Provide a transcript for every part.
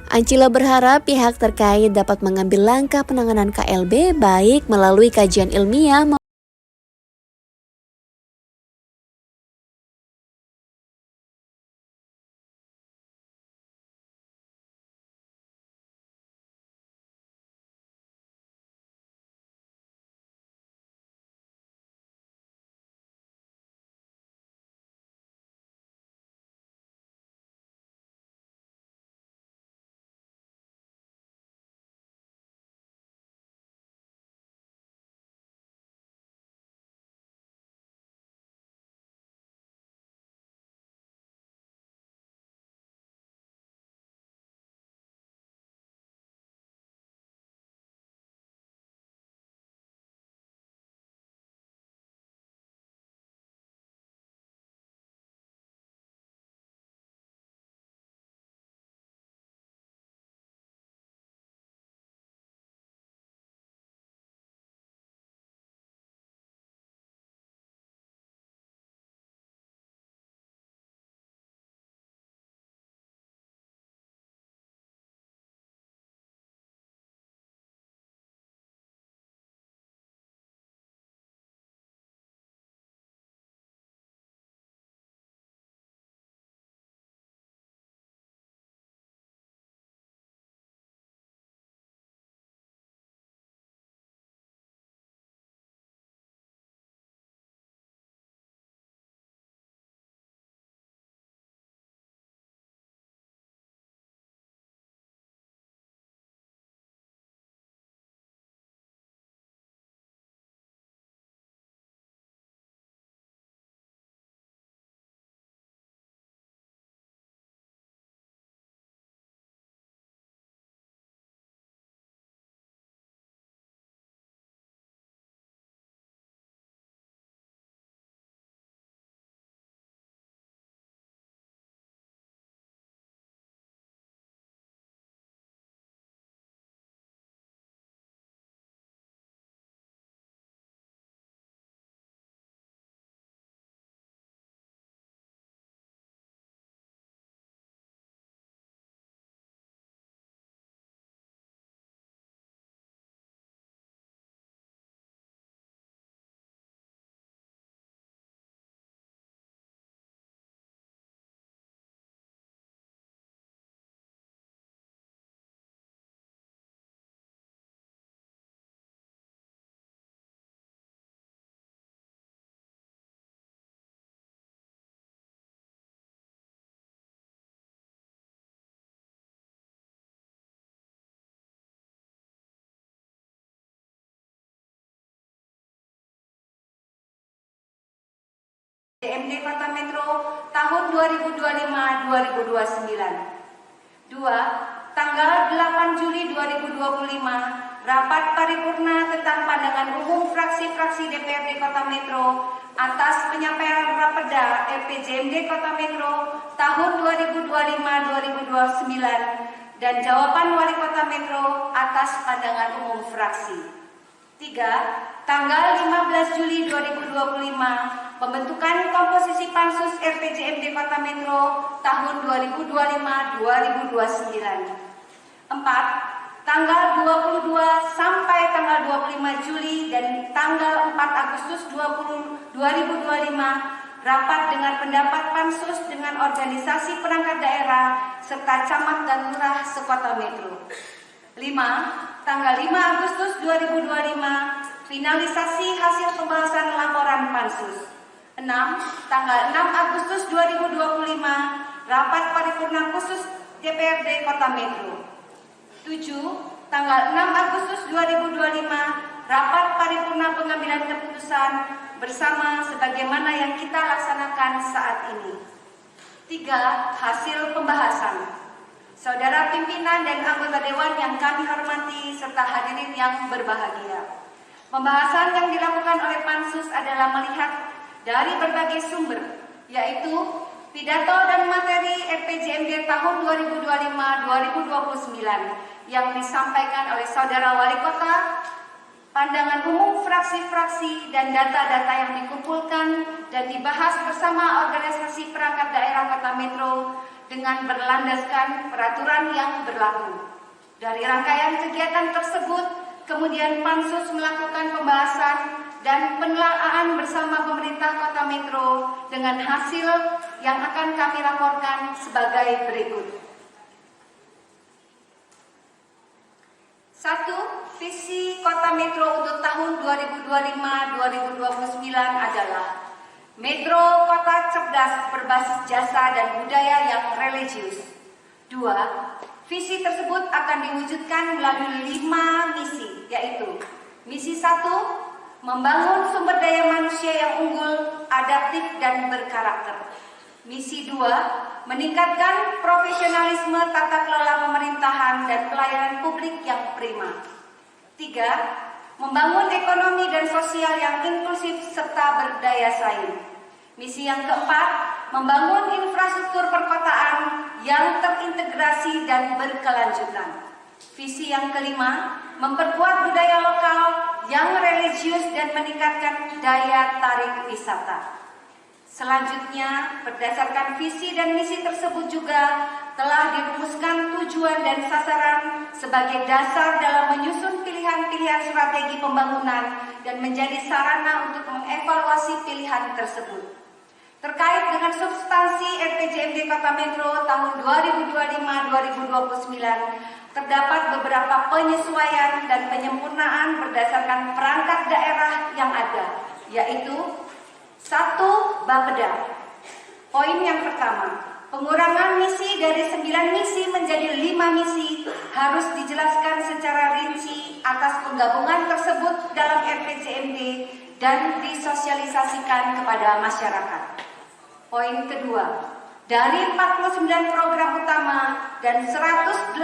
Ancila berharap pihak terkait dapat mengambil langkah penanganan KLB baik melalui kajian ilmiah DMD Kota Metro tahun 2025-2029. 2. Tanggal 8 Juli 2025, rapat paripurna tentang pandangan umum fraksi-fraksi DPRD Kota Metro atas penyampaian Raperda RPJMD Kota Metro tahun 2025-2029 dan jawaban Wali Kota Metro atas pandangan umum fraksi. 3. Tanggal 15 Juli 2025, pembentukan komposisi Pansus RPJMD Kota Metro tahun 2025-2029. 4. Tanggal 22 sampai tanggal 25 Juli dan tanggal 4 Agustus 2025, rapat dengan pendapat Pansus dengan organisasi perangkat daerah serta camat dan lurah sekota Metro. 5. Tanggal 5 Agustus 2025, finalisasi hasil pembahasan laporan Pansus. 6. Tanggal 6 Agustus 2025, rapat paripurna khusus DPRD Kota Metro. 7. Tanggal 6 Agustus 2025, rapat paripurna pengambilan keputusan bersama sebagaimana yang kita laksanakan saat ini. 3. Hasil pembahasan. Saudara pimpinan dan anggota Dewan yang kami hormati serta hadirin yang berbahagia. Pembahasan yang dilakukan oleh Pansus adalah melihat dari berbagai sumber, yaitu pidato dan materi RPJMD tahun 2025-2029 yang disampaikan oleh Saudara Wali Kota, pandangan umum fraksi-fraksi dan data-data yang dikumpulkan dan dibahas bersama organisasi perangkat daerah Kota Metro, dengan berlandaskan peraturan yang berlaku. Dari rangkaian kegiatan tersebut, kemudian Pansus melakukan pembahasan dan penelaahan bersama pemerintah Kota Metro dengan hasil yang akan kami laporkan sebagai berikut. 1. Visi Kota Metro untuk tahun 2025-2029 adalah Metro Kota Cerdas berbasis jasa dan budaya yang religius. 2. Visi tersebut akan diwujudkan melalui 5 misi, yaitu misi 1, membangun sumber daya manusia yang unggul, adaptif, dan berkarakter. Misi 2, meningkatkan profesionalisme tata kelola pemerintahan dan pelayanan publik yang prima. 3, membangun ekonomi dan sosial yang inklusif serta berdaya saing. Misi yang keempat, membangun infrastruktur perkotaan yang terintegrasi dan berkelanjutan. Visi yang kelima, memperkuat budaya lokal yang religius dan meningkatkan daya tarik wisata. Selanjutnya, berdasarkan visi dan misi tersebut juga telah dirumuskan tujuan dan sasaran sebagai dasar dalam menyusun pilihan-pilihan strategi pembangunan dan menjadi sarana untuk mengevaluasi pilihan tersebut. Terkait dengan substansi RPJMD Kota Metro tahun 2025-2029, terdapat beberapa penyesuaian dan penyempurnaan berdasarkan perangkat daerah yang ada, yaitu 1. Bapeda. Poin yang pertama, pengurangan misi dari 9 misi menjadi 5 misi harus dijelaskan secara rinci atas penggabungan tersebut dalam RPJMD dan disosialisasikan kepada masyarakat. Poin kedua, dari 49 program utama dan 186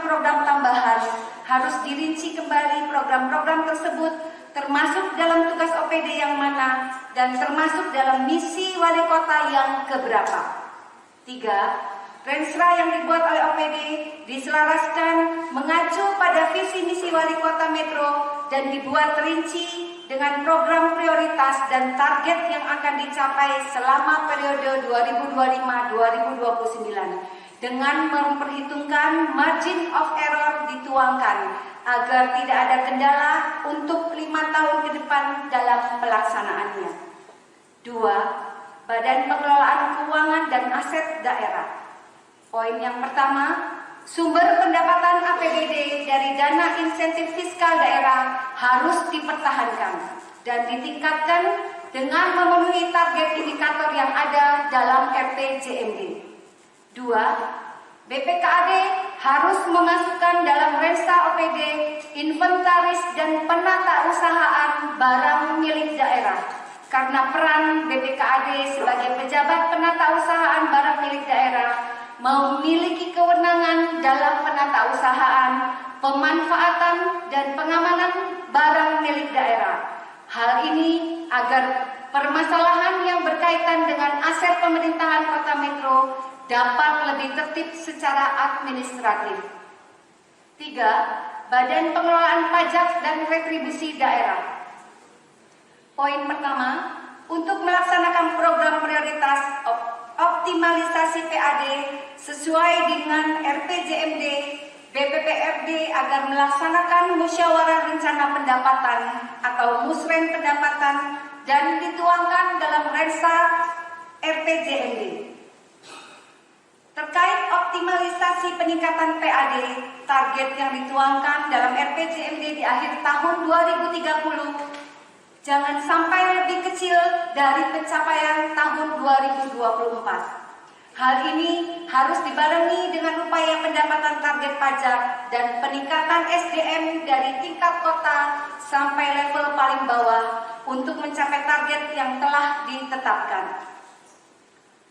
program tambahan harus dirinci kembali program-program tersebut termasuk dalam tugas OPD yang mana dan termasuk dalam misi wali kota yang keberapa. 3. Rensra yang dibuat oleh OPD diselaraskan mengacu pada visi misi wali kota Metro dan dibuat rinci dengan program prioritas dan target yang akan dicapai selama periode 2025-2029 dengan memperhitungkan margin of error dituangkan agar tidak ada kendala untuk 5 tahun ke depan dalam pelaksanaannya. 2. Badan Pengelolaan Keuangan dan Aset Daerah. Poin yang pertama, sumber pendapatan APBD dari dana insentif fiskal daerah harus dipertahankan dan ditingkatkan dengan memenuhi target indikator yang ada dalam RPJMD. 2. BPKAD harus memasukkan dalam rensa OPD inventaris dan penata usahaan barang milik daerah karena peran BPKAD sebagai pejabat penata usahaan barang milik daerah memiliki kewenangan dalam penata usahaan, pemanfaatan, dan pengamanan barang milik daerah. Hal ini agar permasalahan yang berkaitan dengan aset pemerintahan Kota Metro dapat lebih tertib secara administratif. 3. Badan Pengelolaan Pajak dan Retribusi Daerah. Poin pertama, untuk melaksanakan program prioritas optimalisasi PAD sesuai dengan RPJMD, BPPRD agar melaksanakan musyawarah rencana pendapatan atau musren pendapatan dan dituangkan dalam rensa RPJMD. Terkait optimalisasi peningkatan PAD, target yang dituangkan dalam RPJMD di akhir tahun 2030 jangan sampai lebih kecil dari pencapaian tahun 2024. Hal ini harus dibarengi dengan upaya pendapatan target pajak dan peningkatan SDM dari tingkat kota sampai level paling bawah untuk mencapai target yang telah ditetapkan.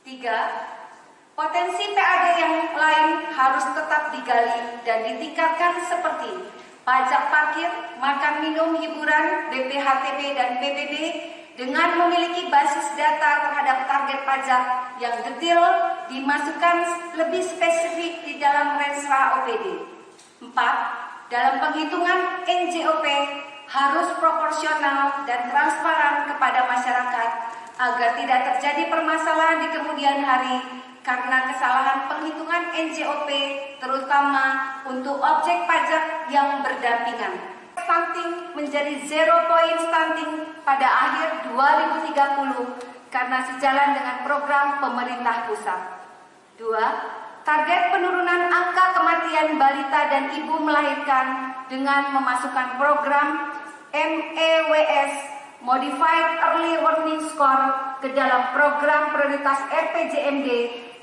3. Potensi PAD yang lain harus tetap digali dan ditingkatkan seperti pajak parkir, makan minum, hiburan, BPHTB dan PBB dengan memiliki basis data terhadap target pajak yang detail dimasukkan lebih spesifik di dalam rensra OPD. 4. Dalam penghitungan NJOP harus proporsional dan transparan kepada masyarakat agar tidak terjadi permasalahan di kemudian hari karena kesalahan penghitungan NJOP terutama untuk objek pajak yang berdampingan. Stunting menjadi 0 point stunting pada akhir 2030 karena sejalan dengan program pemerintah pusat. 2. Target penurunan angka kematian balita dan ibu melahirkan dengan memasukkan program MEWS Modified Early Warning Score ke dalam program prioritas RPJMD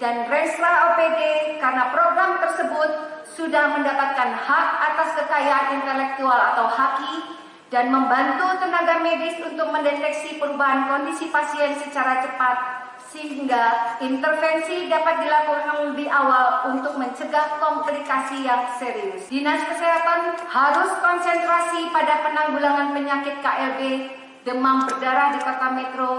dan Renstra OPD karena program tersebut sudah mendapatkan hak atas kekayaan intelektual atau HAKI dan membantu tenaga medis untuk mendeteksi perubahan kondisi pasien secara cepat sehingga intervensi dapat dilakukan lebih awal untuk mencegah komplikasi yang serius. Dinas Kesehatan harus konsentrasi pada penanggulangan penyakit KLB, demam berdarah di kota metro,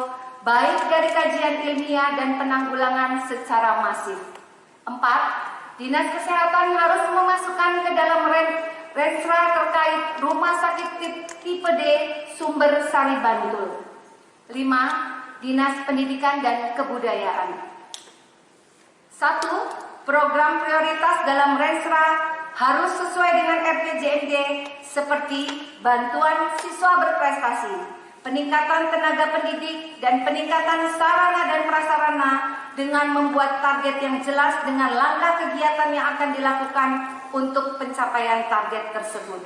baik dari kajian ilmiah dan penanggulangan secara masif. 4. Dinas Kesehatan harus memasukkan ke dalam Renstra terkait Rumah Sakit Tipe D Sumber Sari Bantul. 5. Dinas Pendidikan dan Kebudayaan. 1. Program prioritas dalam Renstra harus sesuai dengan RPJMD seperti bantuan siswa berprestasi, peningkatan tenaga pendidik, dan peningkatan sarana dan prasarana dengan membuat target yang jelas dengan langkah kegiatan yang akan dilakukan untuk pencapaian target tersebut.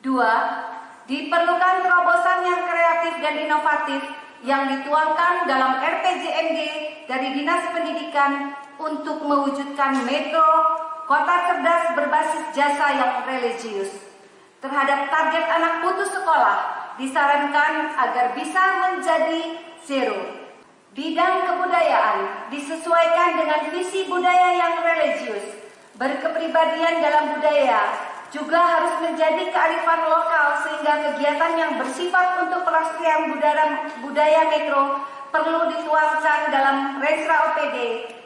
2. Diperlukan terobosan yang kreatif dan inovatif yang dituangkan dalam RPJMD dari Dinas Pendidikan untuk mewujudkan metro kota cerdas berbasis jasa yang religius. Terhadap target anak putus sekolah disarankan agar bisa menjadi zero. Bidang kebudayaan disesuaikan dengan visi budaya yang religius. Berkepribadian dalam budaya juga harus menjadi kearifan lokal sehingga kegiatan yang bersifat untuk pelestarian budaya metro perlu dituangkan dalam Renstra OPD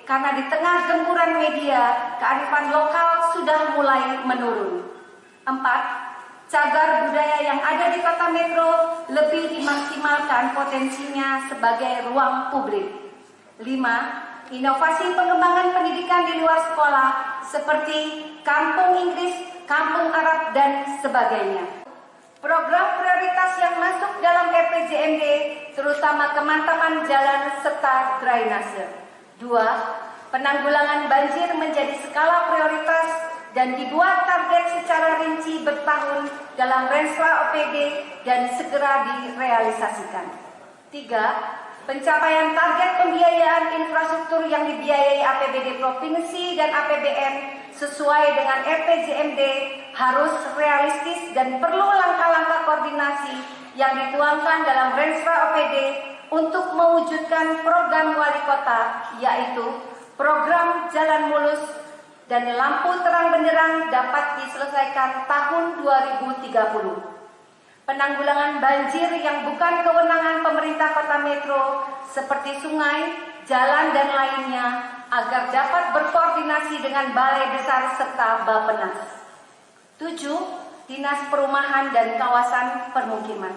karena di tengah gempuran media kearifan lokal sudah mulai menurun. 4. Cagar budaya yang ada di kota metro lebih dimaksimalkan potensinya sebagai ruang publik. 5. Inovasi pengembangan pendidikan di luar sekolah seperti kampung Inggris, kampung Arab, dan sebagainya. Program prioritas yang masuk dalam RPJMD terutama kemantapan jalan serta drainase. 2. Penanggulangan banjir menjadi skala prioritas dan dibuat target secara rinci bertahun dalam Renstra OPD dan segera direalisasikan. 3. Pencapaian target pembiayaan infrastruktur yang dibiayai APBD Provinsi dan APBN sesuai dengan RPJMD harus realistis dan perlu langkah-langkah koordinasi yang dituangkan dalam Renstra OPD untuk mewujudkan program wali kota, yaitu program Jalan Mulus dan lampu terang benderang dapat diselesaikan tahun 2030. Penanggulangan banjir yang bukan kewenangan pemerintah kota metro seperti sungai, jalan, dan lainnya agar dapat berkoordinasi dengan Balai Besar serta Bappenas. 7. Dinas Perumahan dan Kawasan Permukiman.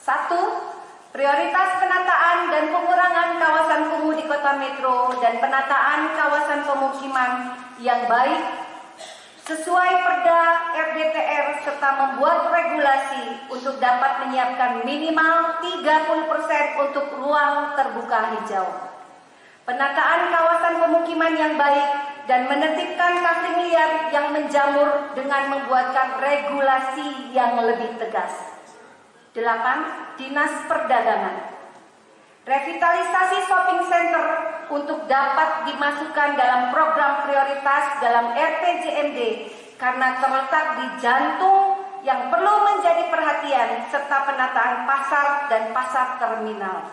1. Prioritas penataan dan pengurangan kawasan kumuh di kota metro dan penataan kawasan pemukiman yang baik sesuai Perda RDTR serta membuat regulasi untuk dapat menyiapkan minimal 30% untuk ruang terbuka hijau. Penataan kawasan pemukiman yang baik dan menertibkan kafling liar yang menjamur dengan membuatkan regulasi yang lebih tegas. 8. Dinas Perdagangan. Revitalisasi shopping center untuk dapat dimasukkan dalam program prioritas dalam RPJMD karena terletak di jantung yang perlu menjadi perhatian serta penataan pasar dan pasar terminal.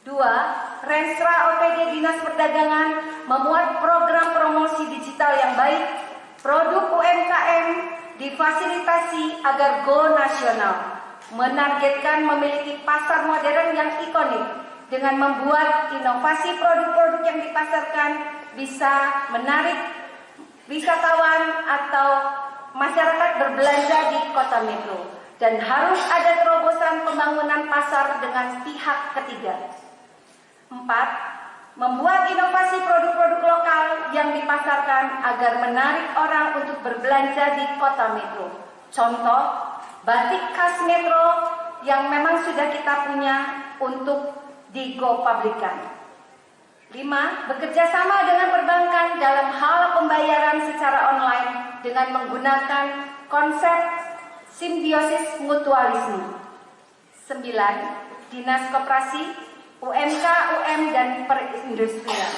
2. Renstra OPD Dinas Perdagangan memuat program promosi digital yang baik, produk UMKM difasilitasi agar go nasional. Menargetkan memiliki pasar modern yang ikonik dengan membuat inovasi produk-produk yang dipasarkan bisa menarik wisatawan atau masyarakat berbelanja di kota metro dan harus ada terobosan pembangunan pasar dengan pihak ketiga. 4. membuat inovasi produk-produk lokal yang dipasarkan agar menarik orang untuk berbelanja di kota metro. Contoh, batik khas metro yang memang sudah kita punya untuk digo-publikan. 5. Bekerja sama dengan perbankan dalam hal pembayaran secara online dengan menggunakan konsep simbiosis mutualisme. 9. Dinas Koperasi, UMK, UM, dan Perindustrian.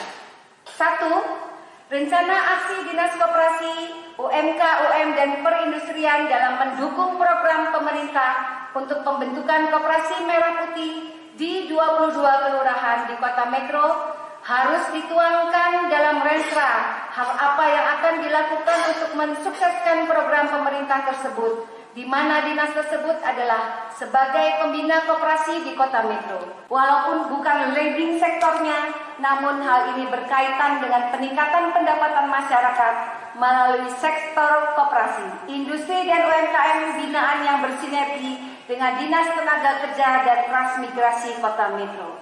1. Rencana aksi Dinas Koperasi, UMK, UM, dan Perindustrian dalam mendukung program pemerintah untuk pembentukan koperasi merah putih di 22 kelurahan di kota metro harus dituangkan dalam rensra hal apa yang akan dilakukan untuk mensukseskan program pemerintah tersebut, di mana dinas tersebut adalah sebagai pembina koperasi di kota metro. Walaupun bukan leading sektornya, namun hal ini berkaitan dengan peningkatan pendapatan masyarakat melalui sektor koperasi, industri dan UMKM binaan yang bersinergi dengan Dinas Tenaga Kerja dan Transmigrasi Kota Metro.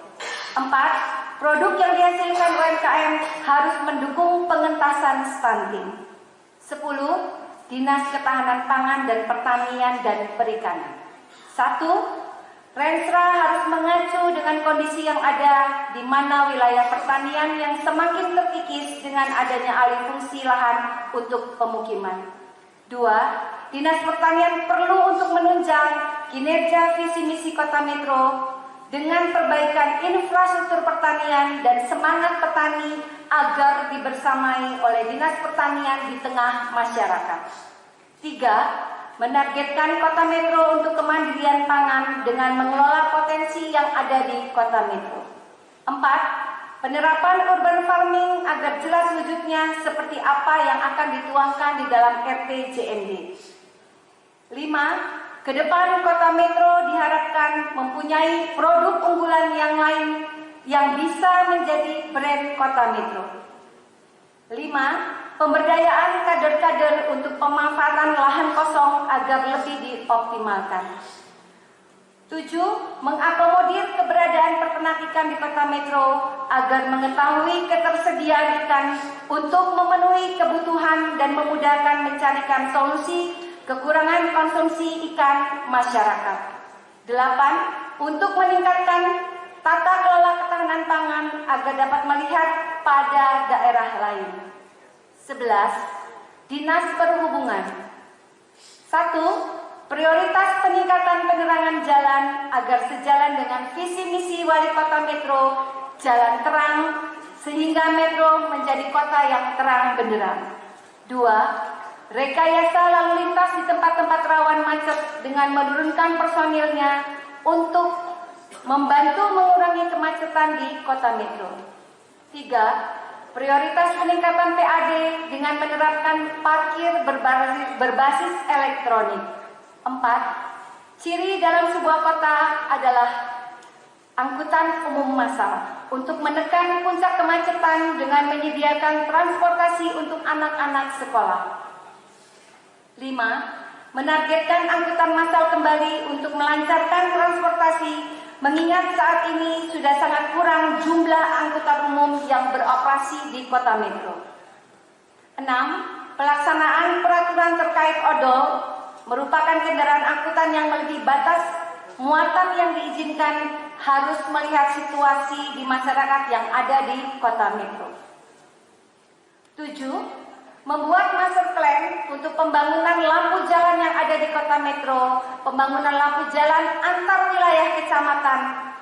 4. Produk yang dihasilkan UMKM harus mendukung pengentasan stunting. 10. Dinas Ketahanan Pangan dan Pertanian dan Perikanan. 1. Rensra harus mengacu dengan kondisi yang ada, di mana wilayah pertanian yang semakin terkikis dengan adanya alih fungsi lahan untuk pemukiman. 2. Dinas Pertanian perlu untuk menunjang kinerja visi misi Kota Metro dengan perbaikan infrastruktur pertanian dan semangat petani agar dibersamai oleh Dinas Pertanian di tengah masyarakat. 3. Menargetkan Kota Metro untuk kemandirian pangan dengan mengelola potensi yang ada di Kota Metro. 4. Penerapan urban farming agar jelas wujudnya seperti apa yang akan dituangkan di dalam RPJMD. 5. Ke depan Kota Metro diharapkan mempunyai produk unggulan yang lain yang bisa menjadi brand Kota Metro. 5. Pemberdayaan kader-kader untuk pemanfaatan lahan kosong agar lebih dioptimalkan. 7. Mengakomodir keberadaan peternak ikan di Kota Metro agar mengetahui ketersediaan ikan untuk memenuhi kebutuhan dan memudahkan mencarikan solusi kekurangan konsumsi ikan masyarakat. 8. Untuk meningkatkan tata kelola ketahanan pangan agar dapat melihat pada daerah lain. 11. Dinas Perhubungan. 1. Prioritas peningkatan penerangan jalan agar sejalan dengan visi misi Wali Kota Metro, jalan terang sehingga Metro menjadi kota yang terang benderang. 2. Rekayasa lalu lintas di tempat-tempat rawan macet dengan menurunkan personilnya untuk membantu mengurangi kemacetan di Kota Metro. 3. Prioritas peningkatan PAD dengan menerapkan parkir berbasis elektronik. 4. Ciri dalam sebuah kota adalah angkutan umum massal untuk menekan puncak kemacetan dengan menyediakan transportasi untuk anak-anak sekolah. 5. Menargetkan angkutan massal kembali untuk melancarkan transportasi, mengingat saat ini sudah sangat kurang jumlah angkutan umum yang beroperasi di Kota Metro. 6. Pelaksanaan peraturan terkait odol merupakan kendaraan angkutan yang melebihi batas muatan yang diizinkan harus melihat situasi di masyarakat yang ada di Kota Metro. 7. Membuat master plan untuk pembangunan lampu jalan yang ada di Kota Metro. Pembangunan lampu jalan antar wilayah kecamatan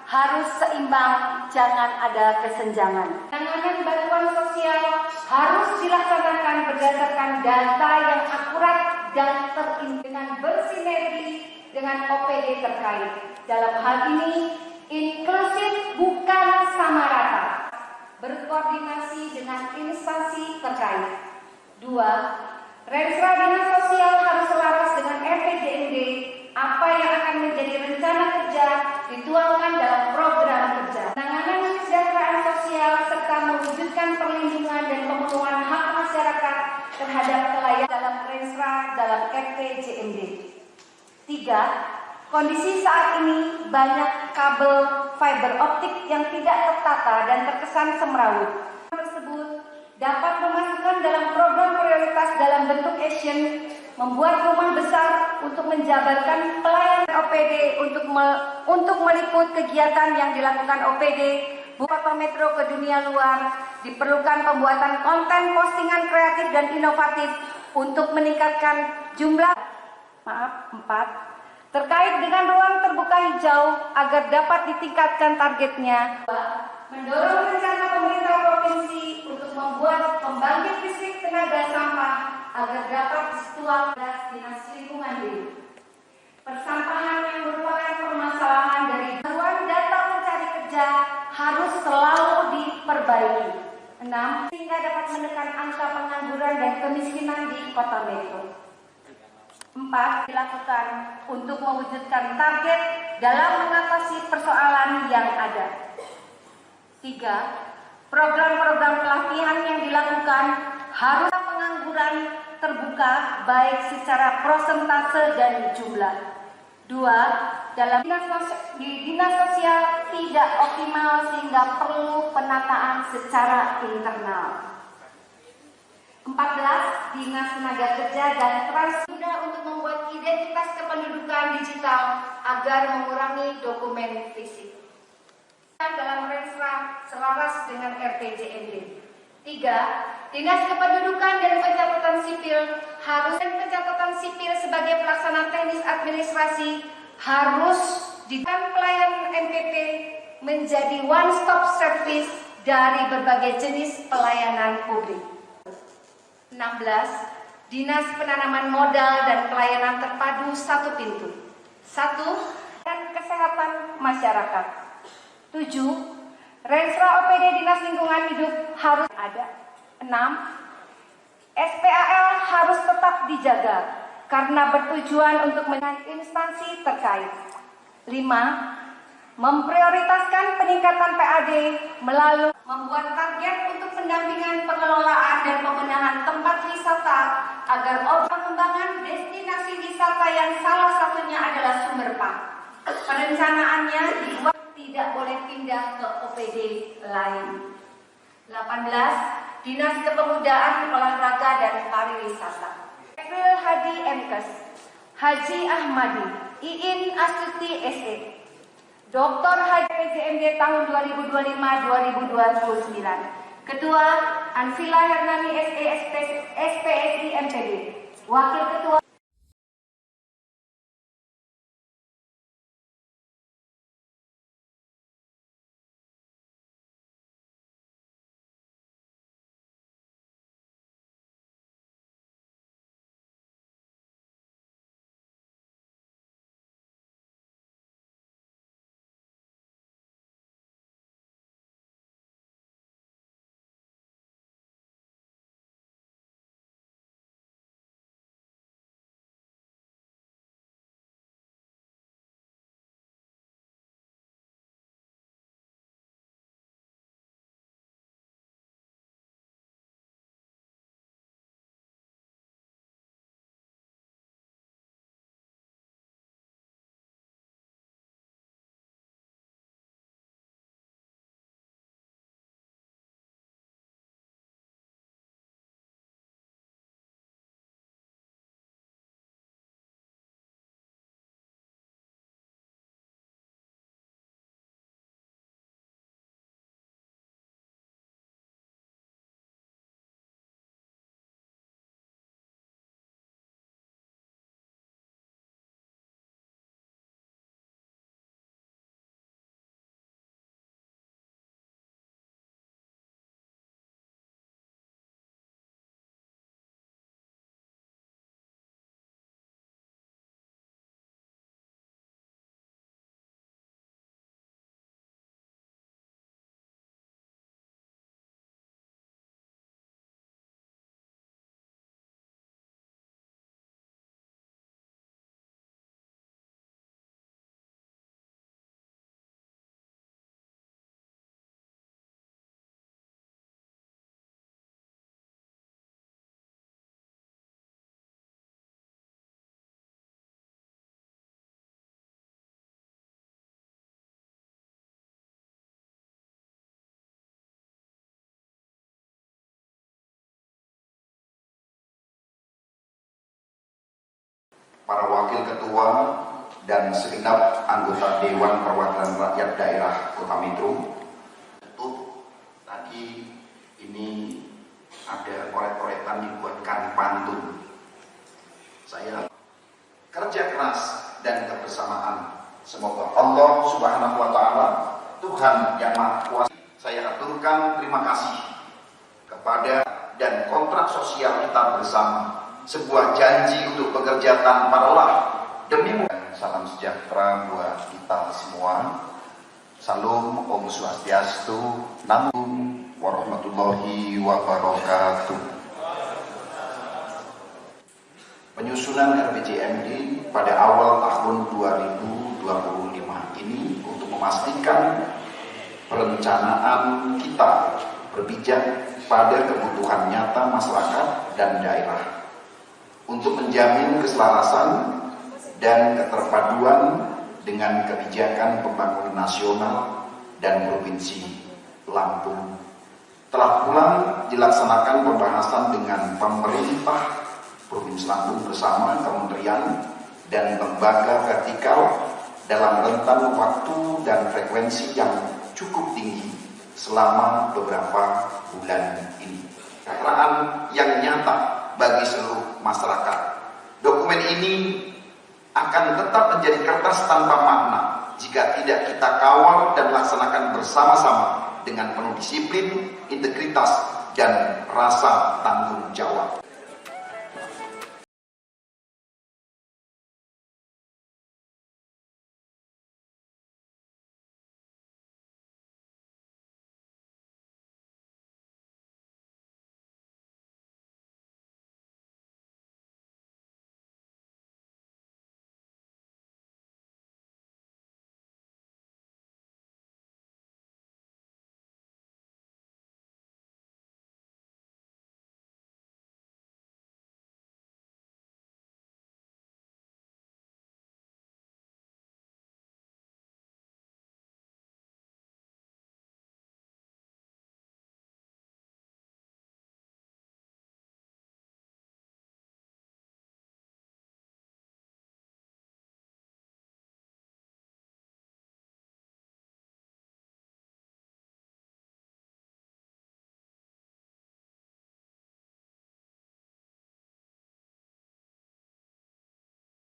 harus seimbang, jangan ada kesenjangan. Penanganan bantuan sosial harus dilaksanakan berdasarkan data yang akurat dan dengan bersinergi dengan OPD terkait. Dalam hal ini, inklusif bukan sama rata. Berkoordinasi dengan instansi terkait. 2. Rensra Dinas Sosial harus selaras dengan RPJMD. Apa yang akan menjadi rencana kerja dituangkan dalam program kerja. Penanganan kesejahteraan sosial serta mewujudkan perlindungan dan pemenuhan hak masyarakat terhadap kelayakan dalam Rensra dalam RPJMD. 3. Kondisi saat ini banyak kabel fiber optik yang tidak tertata dan terkesan semrawut. Tersebut dapat memasukkan dalam program prioritas dalam bentuk action, membuat rumah besar untuk menjabarkan pelayanan OPD untuk meliput kegiatan yang dilakukan OPD Kota Metro ke dunia luar. Diperlukan pembuatan konten postingan kreatif dan inovatif untuk meningkatkan jumlah 4. Terkait dengan ruang terbuka hijau agar dapat ditingkatkan targetnya. Mendorong rencana pemerintah provinsi untuk membuat pembangkit listrik tenaga sampah agar dapat dituangkan dinas lingkungan hidup. Persampahan yang merupakan permasalahan dari bantuan data pencari kerja harus selalu diperbaiki. 6. Sehingga dapat menekan angka pengangguran dan kemiskinan di Kota Metro. 4. Dilakukan untuk mewujudkan target dalam mengatasi persoalan yang ada. 3. Program-program pelatihan yang dilakukan harus pengangguran terbuka baik secara prosentase dan jumlah. 2. Dalam dinas sosial tidak optimal sehingga perlu penataan secara internal. 14. Dinas Tenaga Kerja dan Transmuda untuk membuat identitas kependudukan digital agar mengurangi dokumen fisik. Dalam Renstra selaras dengan RPJMD. 3. Dinas Kependudukan dan Pencatatan Sipil harus pencatatan sipil sebagai pelaksana teknis administrasi harus dikan pelayanan NPP menjadi one stop service dari berbagai jenis pelayanan publik. 16. Dinas Penanaman Modal dan Pelayanan Terpadu satu pintu. 1. Dan kesehatan masyarakat. 7. Renstra OPD Dinas Lingkungan Hidup harus ada. 6. SPAL harus tetap dijaga karena bertujuan untuk menarik instansi terkait. 5. Memprioritaskan peningkatan PAD melalui membuat target untuk pendampingan pengelolaan dan pembenahan tempat wisata agar pengembangan destinasi wisata yang salah satunya adalah Sumberpa. Perencanaannya dibuat tidak boleh pindah ke OPD lain. 18. Dinas Kepemudaan, Olahraga dan Pariwisata. Evril Hadi MKes, Haji Ahmadi, Iin Astuti SE, Dr. Haji PJMD tahun 2025-2029. Ketua Ansila Hernani SE SPSI MPD. Wakil Ketua para wakil ketua, dan segenap anggota Dewan Perwakilan Rakyat Daerah Kota Metro. Tadi ini ada coret-coretan dibuatkan pantun. Saya kerja keras dan kebersamaan. Semoga Allah Subhanahu wa Ta'ala, Tuhan yang Maha Kuasa, saya aturkan terima kasih kepada dan kontrak sosial kita bersama, sebuah janji untuk bekerja tanpa lelah demi salam sejahtera buat kita semua. Salam Om Swastiastu, Namo warahmatullahi wabarakatuh. Penyusunan RPJMD pada awal tahun 2025 ini untuk memastikan perencanaan kita berpijak pada kebutuhan nyata masyarakat dan daerah untuk menjamin keselarasan dan keterpaduan dengan kebijakan pembangunan nasional dan provinsi Lampung. Telah pula dilaksanakan pembahasan dengan pemerintah Provinsi Lampung bersama kementerian dan lembaga vertikal dalam rentan waktu dan frekuensi yang cukup tinggi selama beberapa bulan ini. Kesejahteraan yang nyata bagi seluruh masyarakat. Dokumen ini akan tetap menjadi kertas tanpa makna jika tidak kita kawal dan laksanakan bersama-sama dengan penuh disiplin, integritas, dan rasa tanggung jawab.